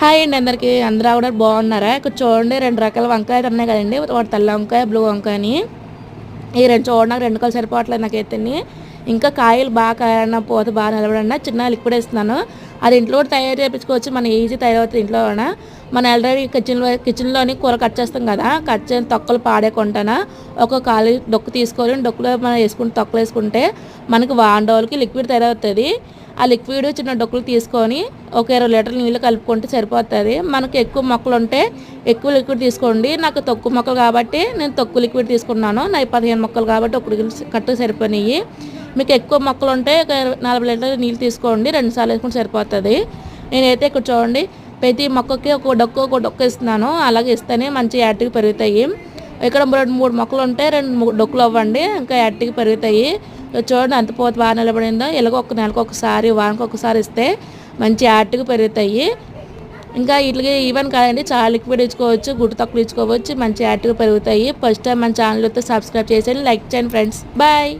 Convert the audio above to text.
Hi అండి అందరికీ. అందరూ కూడా బాగున్నారా? ఇక్కడ చూడండి 2 రకాల వంకాయలు ఉన్నాయి కదండి. ఒకటి తెల్ల వంకాయ, బ్లూ వంకాయ అని. ఈ రెండు చూడండి, నాకు 2 కాయలు సరిపోవట్లేదు నాకైతే. ఇంకా కాయలు బాగా కాయాలన్నా, పూత బాగా నిలబడన్నా చిన్న లిక్విడ్ వేస్తున్నాను. అది ఇంట్లో కూడా తయారు చేయించుకోవచ్చు, మన ఈజీ తయారవుతుంది ఇంట్లో కూడా. మన ఆల్రెడీ కిచెన్లోని కూర కట్ చేస్తాం కదా, కట్ చేసిన తొక్కలు పాడేకుంటానా ఒక ఖాళీ డొక్కు తీసుకొని డొక్కులో మనం వేసుకుంటే తొక్కలు వేసుకుంటే మనకి వాండోలకి లిక్విడ్ తయారవుతుంది. ఆ లిక్విడ్ చిన్న డొక్కులు తీసుకొని ఒక 20 లీటర్ల నీళ్ళు కలుపుకుంటే సరిపోతుంది. మనకు ఎక్కువ మొక్కలు ఉంటే ఎక్కువ లిక్విడ్ తీసుకోండి. నాకు తక్కువ మొక్కలు కాబట్టి నేను తక్కువ లిక్విడ్ తీసుకున్నాను. నాకు 15 మొక్కలు కాబట్టి ఒక కట్టు సరిపోయినాయి. మీకు ఎక్కువ మొక్కలు ఉంటే 40 లీటర్ల నీళ్ళు తీసుకోండి, 2 సార్లు వేసుకుంటే సరిపోతుంది. నేనైతే ఇక్కడ చూడండి, ప్రతి మొక్కకి ఒక డొక్కు ఇస్తున్నాను. అలాగే ఇస్తేనే మంచి యాక్టివ్గా పెరుగుతాయి. ఇక్కడ 2-3 మొక్కలు ఉంటే 2 డొక్కులు అవ్వండి, ఇంకా యాక్టివ్గా పెరుగుతాయి. చూడండి అంత పోత బాగా నిలబడిందో. ఇలాగ ఒక నెలకు ఒకసారి, వారానికి ఒకసారి ఇస్తే మంచి యాక్టివ్గా పెరుగుతాయి. ఇంకా వీటికి ఈవెన్ కాదండి, చాలా లిక్విడ్ ఇచ్చుకోవచ్చు, గుడ్డు తక్కువ ఇచ్చుకోవచ్చు, మంచి యాక్టివ్గా పెరుగుతాయి. ఫస్ట్ టైం మన ఛానల్ అయితే సబ్స్క్రైబ్ చేసేయండి, లైక్ చేయండి ఫ్రెండ్స్. బాయ్.